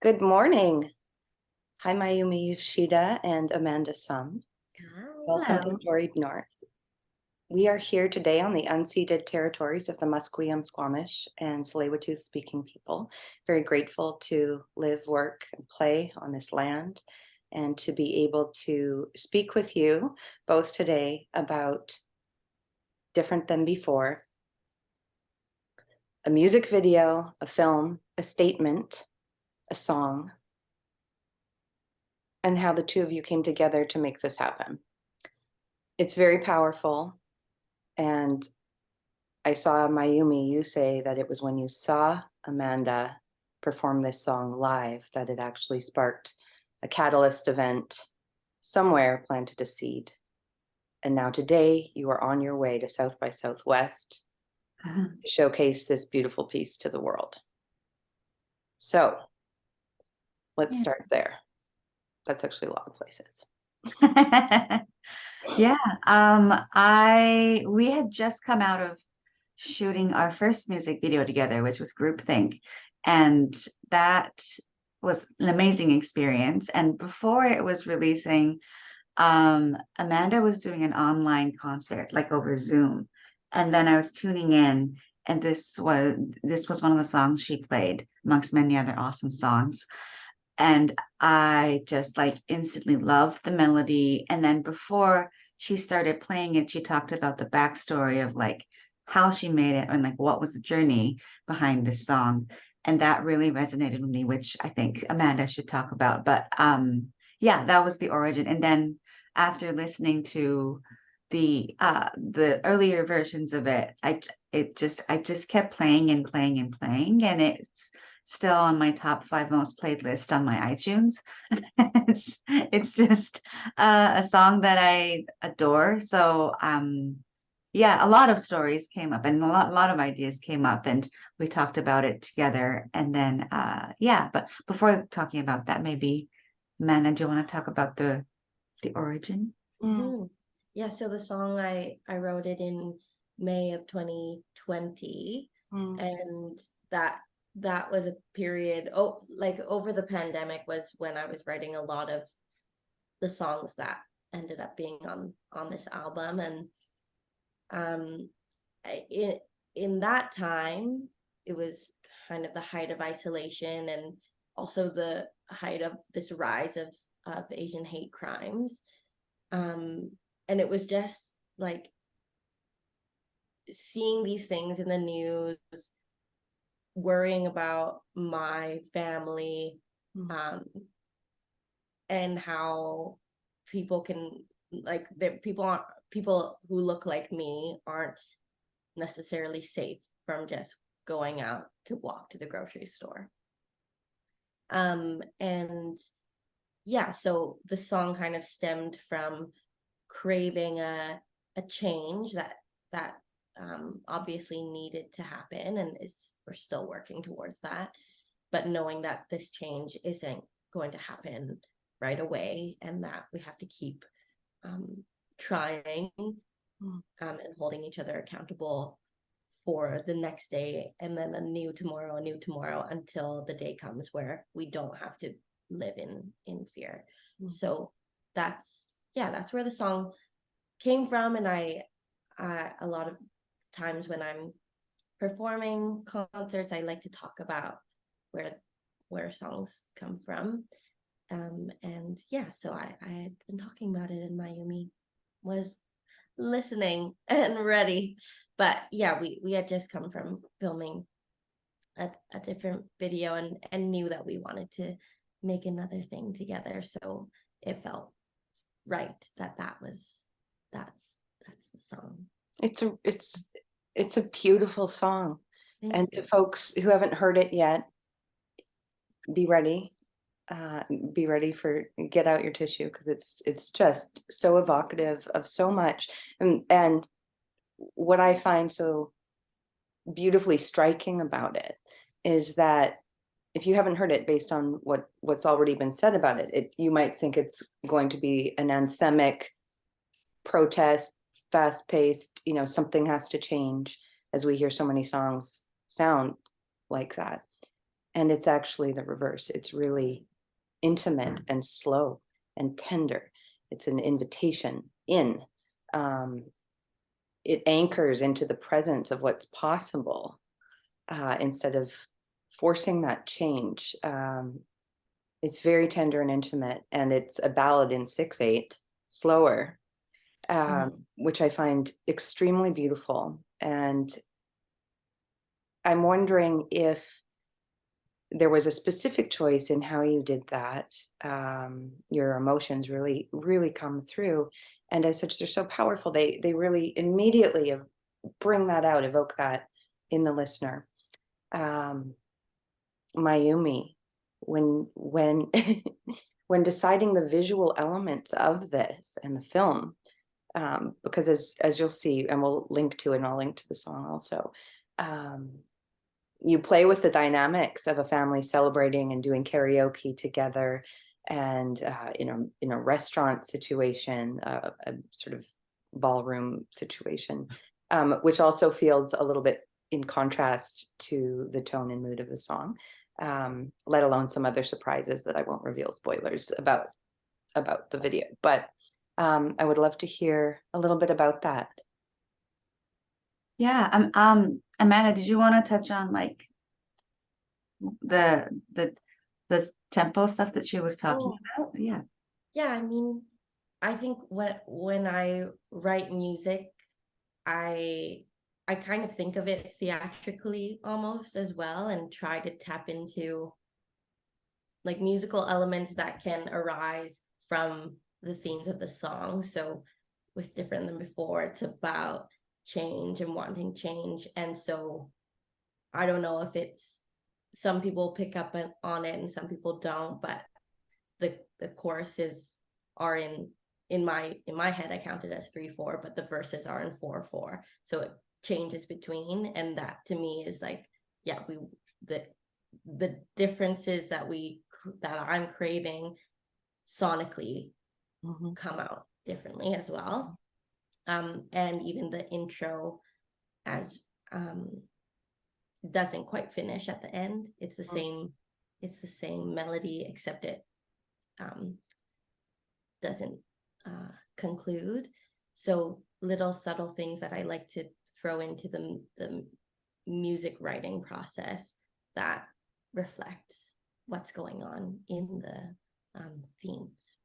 Good morning. Hi, Mayumi, Yoshida, and Amanda Sum. Welcome to Hello. Storied North. We are here today on the unceded territories of the Musqueam, Squamish, and Tsleil-Waututh speaking people. Very grateful to live, work, and play on this land, and to be able to speak with you both today about Different Than Before, a music video, a film, a statement, a song, and how the two of you came together to make this happen. It's very powerful. And I saw Mayumi, you say that it was when you saw Amanda perform this song live that it actually sparked a catalyst event somewhere, planted a seed. And now today you are on your way to South by Southwest to showcase this beautiful piece to the world. So let's start there. That's actually a lot of places. Yeah, we had just come out of shooting our first music video together, which was Groupthink, and that was an amazing experience. And before it was releasing, Amanda was doing an online concert, like over Zoom, and then I was tuning in, and this was one of the songs she played amongst many other awesome songs. And I just like instantly loved the melody. And then before she started playing it, she talked about the backstory of like how she made it and like what was the journey behind this song. And that really resonated with me, which I think Amanda should talk about. But yeah, that was the origin. And then after listening to the earlier versions of it, I just kept playing and playing and playing, and it's still on my top 5 most played list on my iTunes. It's just a song that I adore. So yeah, a lot of stories came up and a lot of ideas came up, and we talked about it together. And then yeah, but before talking about that, maybe Amanda, do you want to talk about the origin? Mhm. Yeah, so the song I wrote it in May of 2020, and that was a period, like over the pandemic was when I was writing a lot of the songs that ended up being on this album. And um in that time it was kind of the height of isolation, and also the height of this rise of Asian hate crimes. And it was just like seeing these things in the news, worrying about my family, and how people can, like, people who look like me aren't necessarily safe from just going out to walk to the grocery store. And yeah, so the song kind of stemmed from craving a change that obviously needed to happen, and we're still working towards that, but knowing that this change isn't going to happen right away, and that we have to keep trying, and holding each other accountable for the next day, and then a new tomorrow, until the day comes where we don't have to live in fear. So that's where the song came from. And I a lot of times when I'm performing concerts, I like to talk about where songs come from. And yeah, so I had been talking about it, and Mayumi was listening and ready. But yeah, we had just come from filming a different video, and knew that we wanted to make another thing together, so it felt right that's the song. It's a beautiful song. And to folks who haven't heard it yet, be ready. Be ready for, get out your tissue, because it's just so evocative of so much. And what I find so beautifully striking about it is that if you haven't heard it, based on what's already been said about it, you might think it's going to be an anthemic protest, fast-paced, something has to change, as we hear so many songs sound like that. And it's actually the reverse. It's really intimate and slow and tender. It's an invitation in. It anchors into the presence of what's possible instead of forcing that change. It's very tender and intimate, and it's a ballad in 6/8, slower, which I find extremely beautiful. And I'm wondering if there was a specific choice in how you did that. Your emotions really, really come through. And as such, they're so powerful. They really immediately bring that out, evoke that in the listener. Mayumi, when when deciding the visual elements of this and the film, because as you'll see, and we'll link to it, and I'll link to the song also, you play with the dynamics of a family celebrating and doing karaoke together, and in a restaurant situation, a sort of ballroom situation, which also feels a little bit in contrast to the tone and mood of the song, let alone some other surprises that I won't reveal, spoilers about the video. But I would love to hear a little bit about that. Yeah, Amanda, did you want to touch on like the tempo stuff that she was talking about? Yeah. Yeah, I mean, I think when I write music, I kind of think of it theatrically almost as well, and try to tap into like musical elements that can arise from the themes of the song. So with Different Than Before, it's about change and wanting change. And so I don't know if it's, some people pick up on it and some people don't, but the choruses are in my head, I count it as 3/4, but the verses are in 4/4. So it changes between, and that to me is like, yeah, the differences that I'm craving sonically come out differently as well. And even the intro as doesn't quite finish at the end. It's the same melody, except it doesn't conclude. So little subtle things that I like to throw into the music writing process that reflects what's going on in the themes.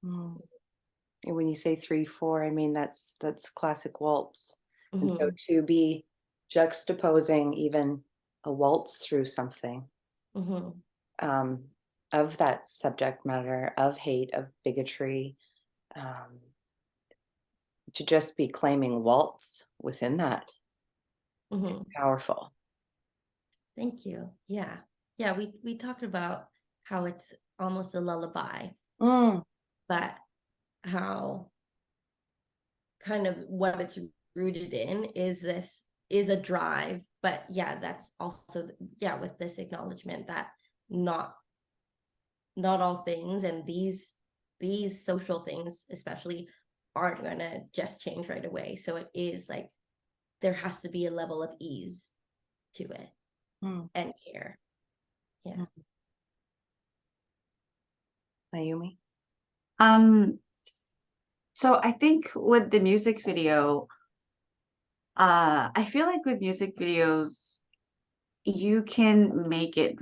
And when you say 3/4, I mean that's classic waltz. And so to be juxtaposing even a waltz through something of that subject matter, of hate, of bigotry, to just be claiming waltz within that, powerful. Thank you. Yeah, we talked about how it's almost a lullaby, but how kind of what it's rooted in is a drive. But yeah, that's also with this acknowledgement that not all things, and these social things especially, aren't gonna just change right away. So it is like there has to be a level of ease to it and care. Yeah. Mayumi? So I think with the music video, I feel like with music videos, you can make it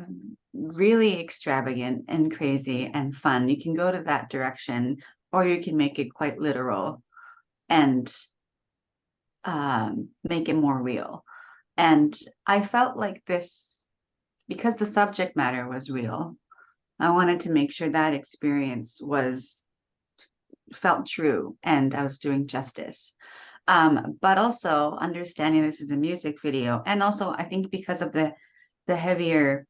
really extravagant and crazy and fun. You can go to that direction, or you can make it quite literal and make it more real. And I felt like this, because the subject matter was real, I wanted to make sure that experience felt true and I was doing justice. But also understanding this is a music video, and also I think because of the heavier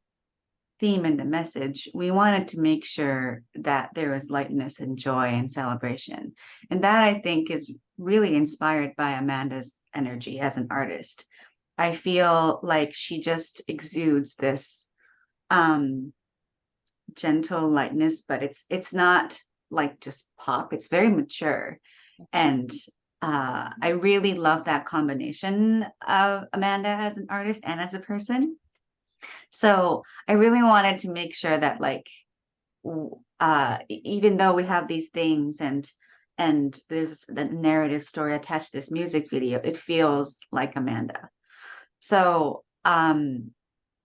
theme and the message, we wanted to make sure that there was lightness and joy and celebration. And that I think is really inspired by Amanda's energy as an artist. I feel like she just exudes this gentle lightness, but it's not like just pop. It's very mature. And I really love that combination of Amanda as an artist and as a person. So I really wanted to make sure that like even though we have these things and there's the narrative story attached to this music video, it feels like Amanda. So when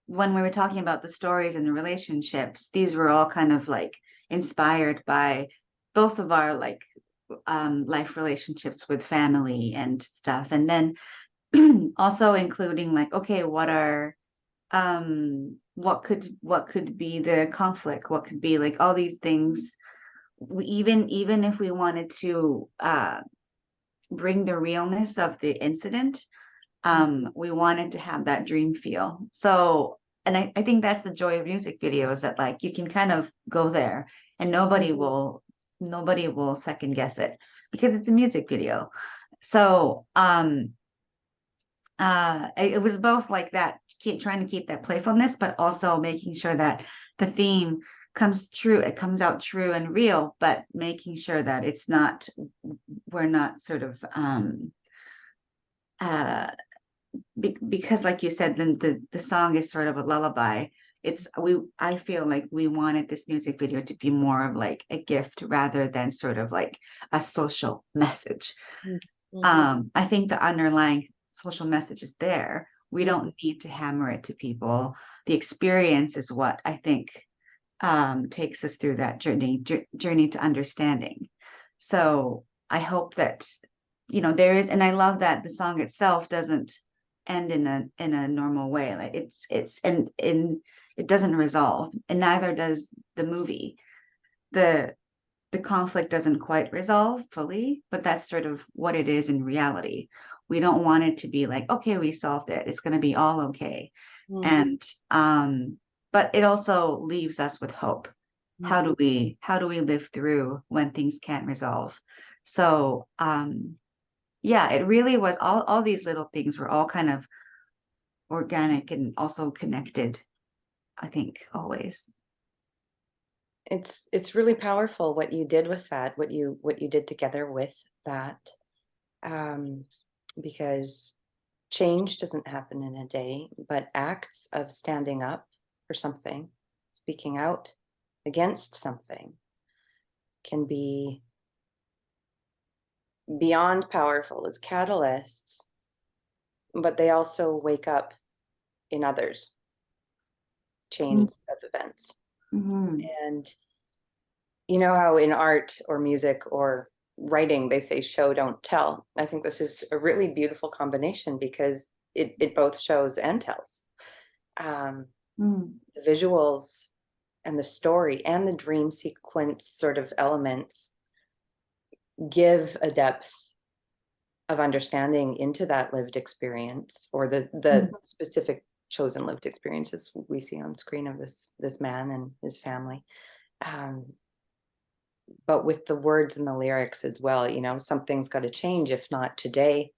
we were talking about the stories and the relationships, these were all kind of like inspired by both of our like life relationships with family and stuff. And then also including like, okay, what could be the conflict? What could be like all these things? Even if we wanted to bring the realness of the incident, we wanted to have that dream feel. So, and I think that's the joy of music videos, that like you can kind of go there and nobody will second guess it because it's a music video. So it was both like that, trying to keep that playfulness, but also making sure that the theme comes out true and real, but making sure that we're not sort of because like you said, then the song is sort of a lullaby. I feel like we wanted this music video to be more of like a gift rather than sort of like a social message. I think the underlying social message is there. We don't need to hammer it to people. The experience is what I think takes us through that journey to understanding. So I hope that there is, and I love that the song itself doesn't end in a normal way. Like and it doesn't resolve, and neither does the movie. The conflict doesn't quite resolve fully, but that's sort of what it is in reality. We don't want it to be like, okay, we solved it, it's going to be all okay. And but it also leaves us with hope. How do we live through when things can't resolve? So yeah, it really was all these little things were all kind of organic and also connected, I think, always. It's really powerful what you did with that, what you did together with that, because change doesn't happen in a day, but acts of standing up for something, speaking out against something, can be beyond powerful as catalysts, but they also wake up in others chains of events. And you know how in art or music or writing they say show don't tell. I think this is a really beautiful combination because it both shows and tells. The visuals and the story and the dream sequence sort of elements give a depth of understanding into that lived experience, or the specific chosen lived experiences we see on screen of this man and his family. But with the words and the lyrics as well, something's got to change. If not today,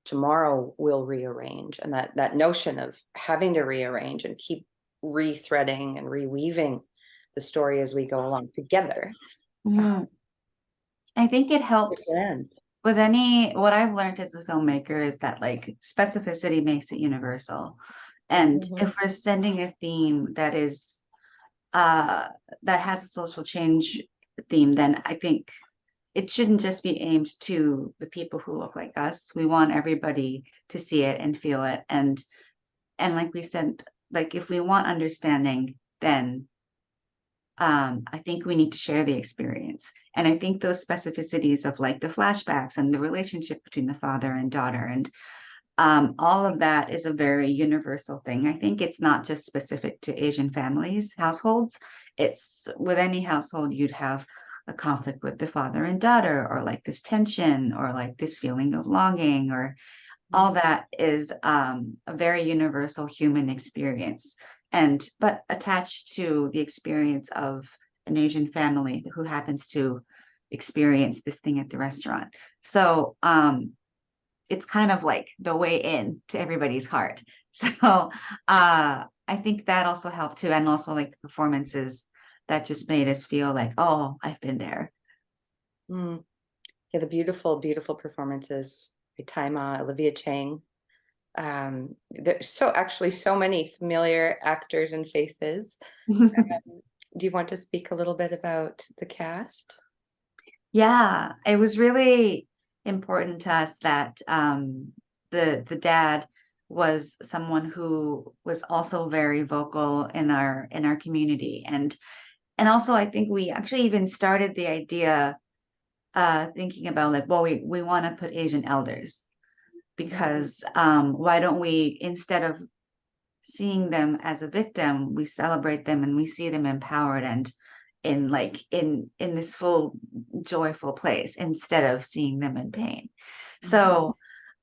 tomorrow we'll rearrange. And that notion of having to rearrange and keep rethreading and reweaving the story as we go along together. I think it helps with what I've learned as a filmmaker is that like specificity makes it universal. And if we're sending a theme that is that has a social change theme, then I think it shouldn't just be aimed to the people who look like us. We want everybody to see it and feel it. And like we said, like if we want understanding, then I think we need to share the experience. And I think those specificities of like the flashbacks and the relationship between the father and daughter and all of that is a very universal thing. I think it's not just specific to Asian families, households. It's with any household, you'd have a conflict with the father and daughter, or like this tension, or like this feeling of longing, or all that is a very universal human experience. But attached to the experience of an Asian family who happens to experience this thing at the restaurant. So it's kind of like the way in to everybody's heart. So I think that also helped too. And also like the performances that just made us feel like, oh, I've been there. Yeah, the beautiful, beautiful performances by Taima, Olivia Chang, There's so many familiar actors and faces. Do you want to speak a little bit about the cast? Yeah, it was really important to us that the dad was someone who was also very vocal in our community, and also I think we actually even started the idea thinking about like, well, we want to put Asian elders, because why don't we, instead of seeing them as a victim, we celebrate them and we see them empowered and in this full joyful place, instead of seeing them in pain. So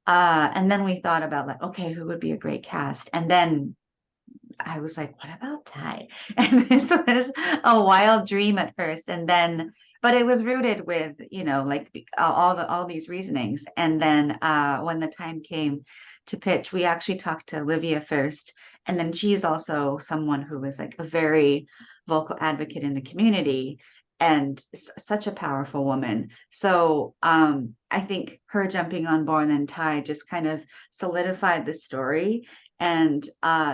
and then we thought about like, okay, who would be a great cast? And then I was like, what about Thai? And this was a wild dream at first, and then but it was rooted with, you know, like all these reasonings. And then when the time came to pitch, we actually talked to Olivia first, and then she's also someone who is like a very vocal advocate in the community and such a powerful woman. So I think her jumping on board and then Thai just kind of solidified the story and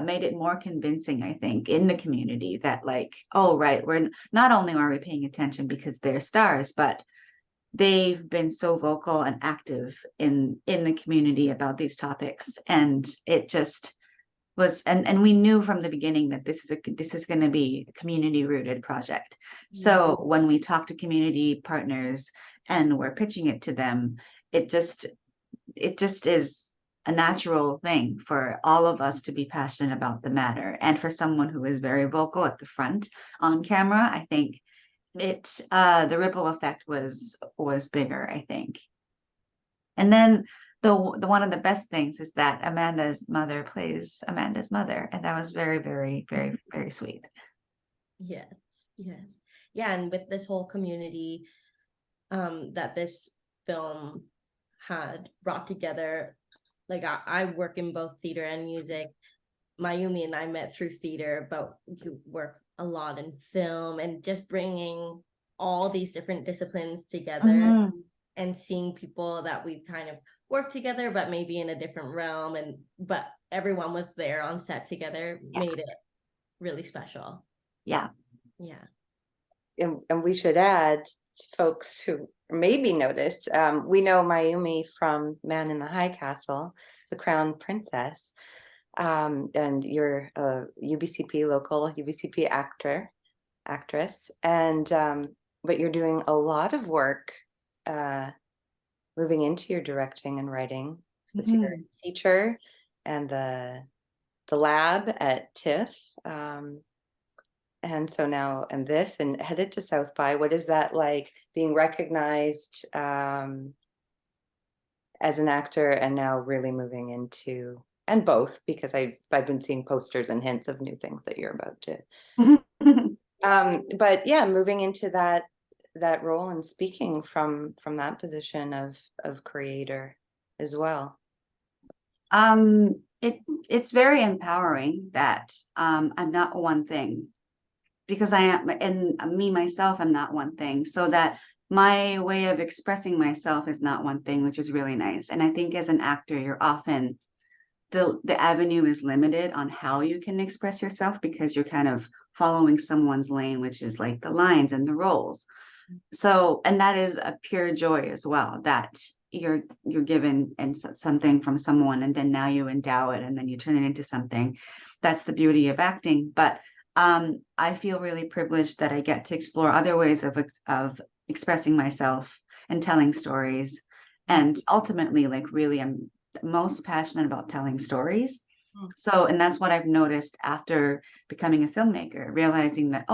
made it more convincing, I think, in the community that like, oh, right, we're not only are we paying attention because they're stars, but they've been so vocal and active in the community about these topics. And it just was, and we knew from the beginning that this is going to be a community rooted project. So when we talk to community partners and we're pitching it to them, it just is a natural thing for all of us to be passionate about the matter. And for someone who is very vocal at the front on camera, I think the ripple effect was bigger, I think. And then the one of the best things is that Amanda's mother plays Amanda's mother, and that was very, very, very, very sweet. Yes. Yeah, and with this whole community that this film had brought together, like I work in both theater and music. Mayumi and I met through theater, but you work a lot in film, and just bringing all these different disciplines together and seeing people that we've kind of worked together, but maybe in a different realm, but everyone was there on set together, made it really special. Yeah. And we should add, folks who maybe notice, we know Mayumi from Man in the High Castle, the Crown Princess, and you're a local UBCP actress, and but you're doing a lot of work moving into your directing and writing with your teacher and the lab at TIFF. And so now, and headed to South by. What is that like, being recognized as an actor, and now really moving into, and both, because I've been seeing posters and hints of new things that you're about to. But yeah, moving into that role and speaking from that position of creator as well. It's very empowering that I'm not one thing, because I am, and me myself, I'm not one thing, so that my way of expressing myself is not one thing, which is really nice. And I think as an actor, you're often the avenue is limited on how you can express yourself, because you're kind of following someone's lane, which is like the lines and the roles. So, and that is a pure joy as well, that you're given and something from someone, and then now you endow it, and then you turn it into something. That's the beauty of acting. But I feel really privileged that I get to explore other ways of expressing myself and telling stories. And ultimately, like, really, I'm most passionate about telling stories. So, and that's what I've noticed after becoming a filmmaker, realizing that,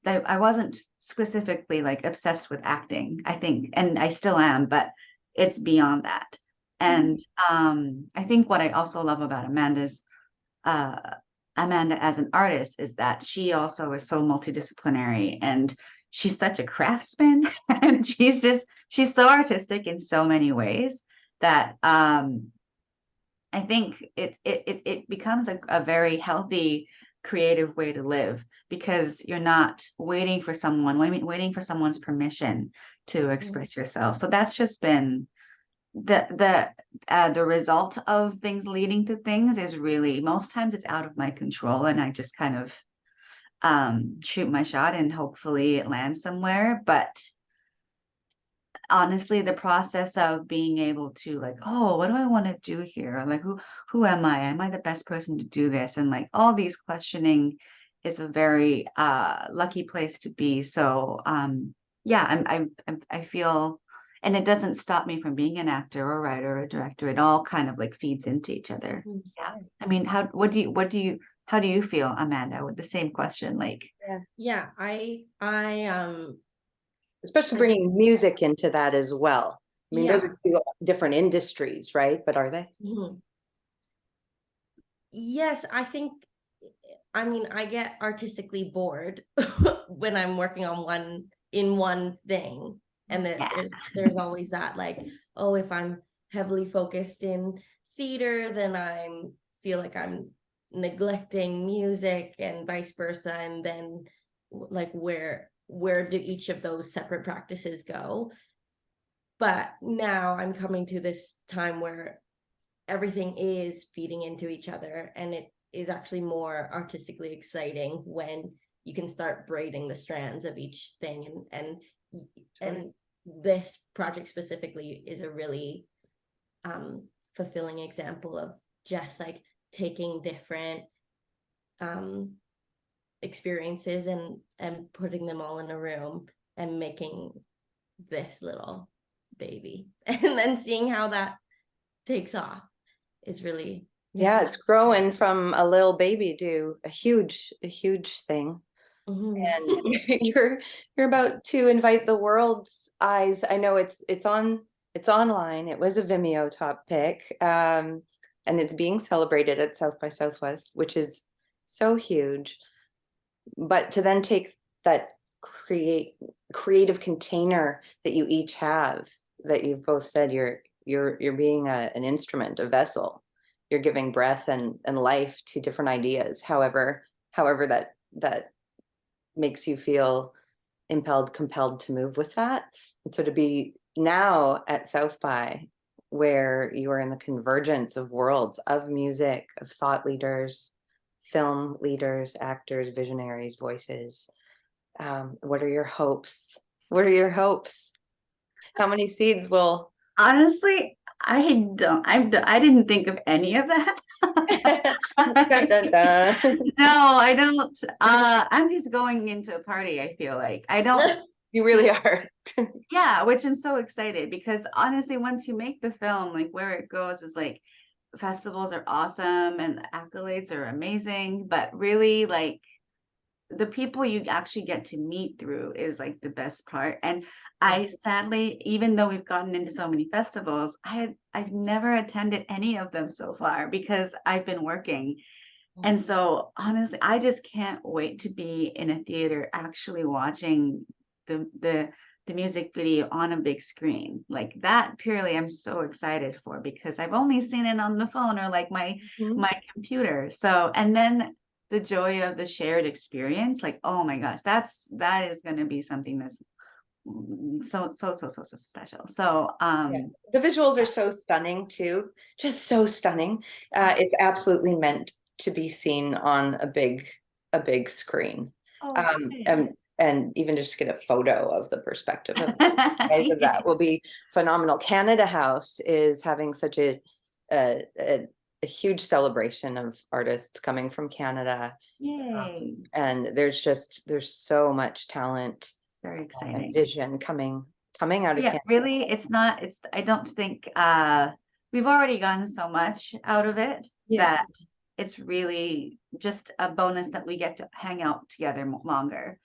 I wasn't specifically like obsessed with acting, I think, and I still am, but it's beyond that. And I think what I also love about Amanda as an artist is that she also is so multidisciplinary, and she's such a craftsman, and she's so artistic in so many ways that I think it becomes a very healthy, creative way to live, because you're not waiting for someone's permission to express yourself. So that's just been the result of things leading to things is really, most times it's out of my control, and I just kind of shoot my shot and hopefully it lands somewhere. But honestly, the process of being able to like, oh, what do I want to do here? Like, who am I? Am I the best person to do this? And like all these questioning is a very lucky place to be. So yeah, I feel, and it doesn't stop me from being an actor or writer or director. It all kind of like feeds into each other. Yeah. I mean, how do you feel, Amanda, with the same question? Like, Yeah, I Especially I bringing music into that as well. I mean, those yeah. are two different industries, right? But are they? Mhm. Yes, I think, I mean, I get artistically bored when I'm working on one thing. And yeah. there's always that, like, oh, if I'm heavily focused in theater, then I'm feel like I'm neglecting music and vice versa. And then like where do each of those separate practices go? But now I'm coming to this time where everything is feeding into each other, and it is actually more artistically exciting when you can start braiding the strands of each thing. And this project specifically is a really fulfilling example of just like taking different experiences and putting them all in a room and making this little baby, and then seeing how that takes off is really, Yeah, it's growing from a little baby to a huge thing. Mhm. And you're about to invite the world's eyes. I know it's online. It was a Vimeo top pick, and it's being celebrated at South by Southwest, which is so huge. But to then take that creative container that you each have, that you've both said you're being an instrument, a vessel. You're giving breath and life to different ideas, however that makes you feel impelled, compelled to move with that. And so to be now at South by, where you are in the convergence of worlds of music, of thought leaders, film leaders, actors, visionaries, voices. What are your hopes? What are your hopes? How many seeds will? Honestly, I didn't think of any of that. Dun, dun, dun. No, I don't. I'm just going into a party, I feel like. I don't. You really are. Yeah, which I'm so excited because honestly, once you make the film, like where it goes is like festivals are awesome and the accolades are amazing, but really like the people you actually get to meet through is like the best part. And I sadly, even though we've gotten into so many festivals, I've never attended any of them so far because I've been working. And so honestly, I just can't wait to be in a theater actually watching the music video on a big screen. Like that purely I'm so excited for, because I've only seen it on the phone or like my computer. So, and then the joy of the shared experience, like, oh my gosh, that is going to be something that's so special. So the visuals are so stunning too, just so stunning. It's absolutely meant to be seen on a big screen. And even just get a photo of the perspective of the size of that will be phenomenal. Canada House is having such a huge celebration of artists coming from Canada. Yay. And there's so much talent, very exciting, and vision coming out of Canada. Really, I don't think we've already gotten so much out of it that it's really just a bonus that we get to hang out together longer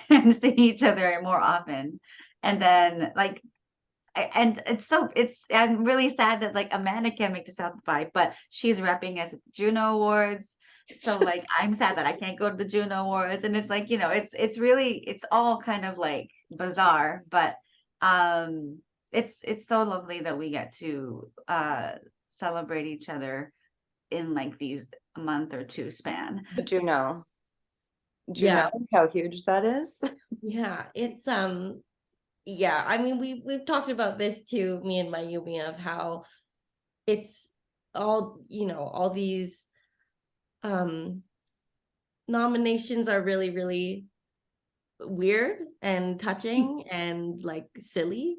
and see each other more often. And then like and I'm really sad that like Amanda can't make to South by, but she's repping us at the Juno Awards. So like I'm sad that I can't go to the Juno Awards. And it's like, it's really, it's all kind of like bizarre, but it's so lovely that we get to celebrate each other in like these a month or two span. Juno, how huge that is. Yeah, it's yeah, I mean, we've talked about this too, me and Mayumi, of how it's all, you know, all these nominations are really, really weird and touching and like silly,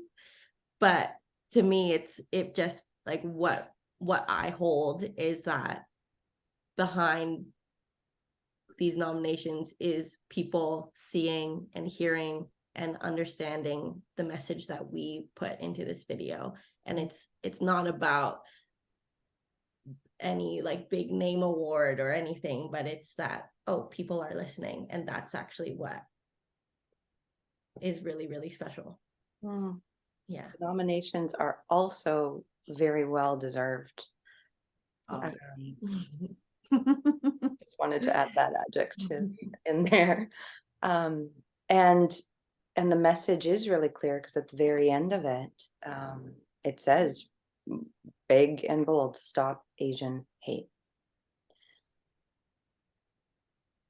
but to me it just like what I hold is that behind these nominations is people seeing and hearing and understanding the message that we put into this video. And it's not about any like big name award or anything, but it's that, oh, people are listening, and that's actually what is really, really special. Yeah, The nominations are also very well deserved. Just wanted to add that adjective in there. And the message is really clear, because at the very end of it, it says big and bold, stop Asian hate.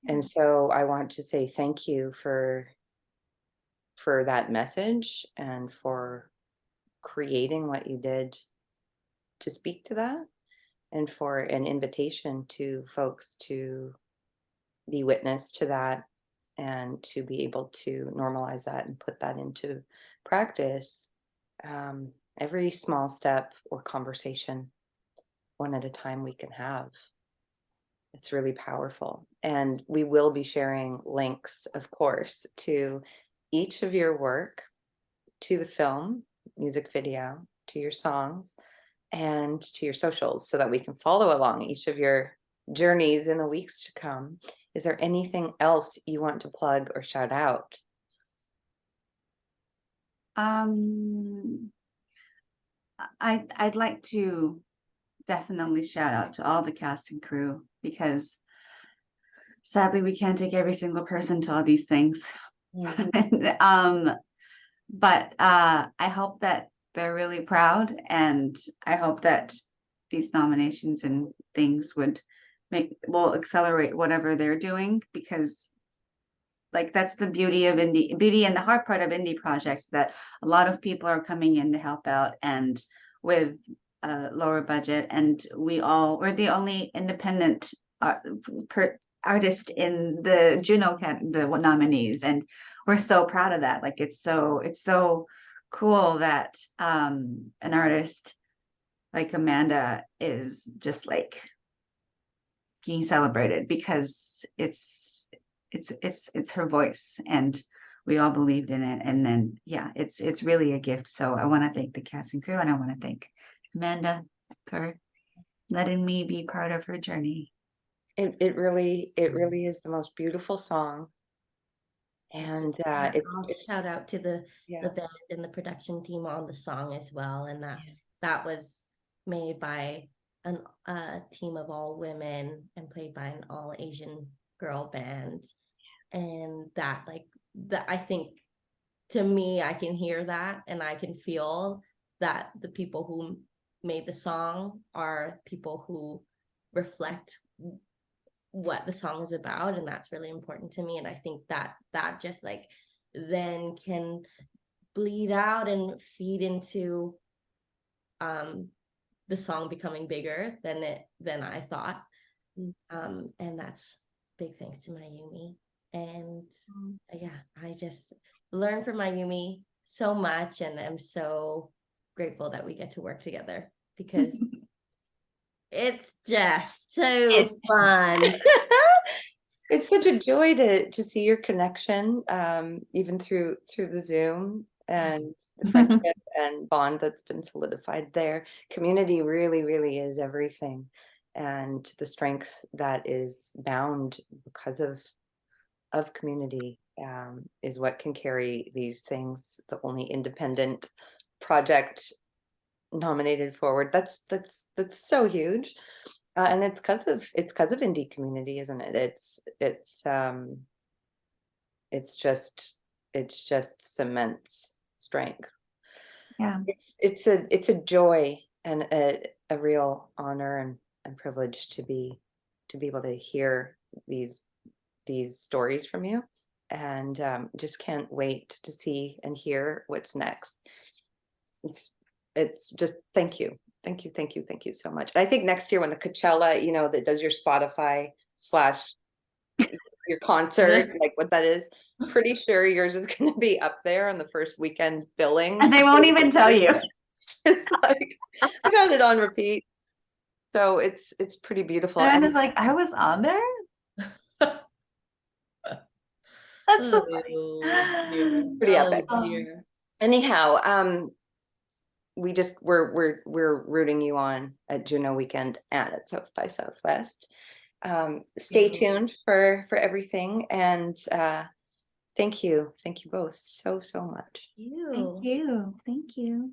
And so I want to say thank you for that message, and for creating what you did to speak to that, and for an invitation to folks to be witness to that, and to be able to normalize that and put that into practice. Every small step or conversation, one at a time, we can have. It's really powerful. And we will be sharing links, of course, to each of your work, to the film, music video, to your songs, and to your socials, so that we can follow along each of your journeys in the weeks to come. Is there anything else you want to plug or shout out? I'd like to definitely shout out to all the cast and crew, because sadly we can't take every single person to all these things. But I hope that they're really proud, and I hope that these nominations and things will accelerate whatever they're doing, because like that's the beauty of beauty and the hard part of indie projects, that a lot of people are coming in to help out, and with a lower budget, and we're the only independent artist in the Juno the nominees, and we're so proud of that. Like it's so cool that an artist like Amanda is just like being celebrated, because it's her voice, and we all believed in it. And then yeah, it's really a gift. So I want to thank the cast and crew, and I want to thank Amanda for letting me be part of her journey. It really is the most beautiful song. And I'll shout out to the yeah. band and the production team on the song as well, and that was made by a team of all women and played by an all Asian girl band. And that I think, to me, I can hear that, and I can feel that the people who made the song are people who reflect what the song is about, and that's really important to me. And I think that just like then can bleed out and feed into the song becoming bigger than I thought. And that's big thanks to Mayumi. And yeah, I just learned from Mayumi so much, and I'm so grateful that we get to work together, because it's just so fun. It's such a joy to see your connection, even through the Zoom, and the friendship and bond that's been solidified there. Community really is everything, and the strength that is bound because of community is what can carry these things. The only independent project nominated forward. That's so huge. And it's because of indie community, isn't it? It's just cements strength. Yeah, It's a joy and a real honor and privilege to be able to hear these stories from you, and just can't wait to see and hear what's next. It's just thank you so much. I think next year when the Coachella, you know, that does your Spotify / your concert, like what that is, pretty sure yours is going to be up there on the first weekend billing. And they won't even tell you. It's like I got it on repeat. So it's pretty beautiful. And And it's like, I was on there? That's so funny. Pretty epic. Dear. Anyhow, we're rooting you on at Juno weekend and at South by Southwest. Stay tuned for everything, and thank you both so much. You. Thank you. Thank you.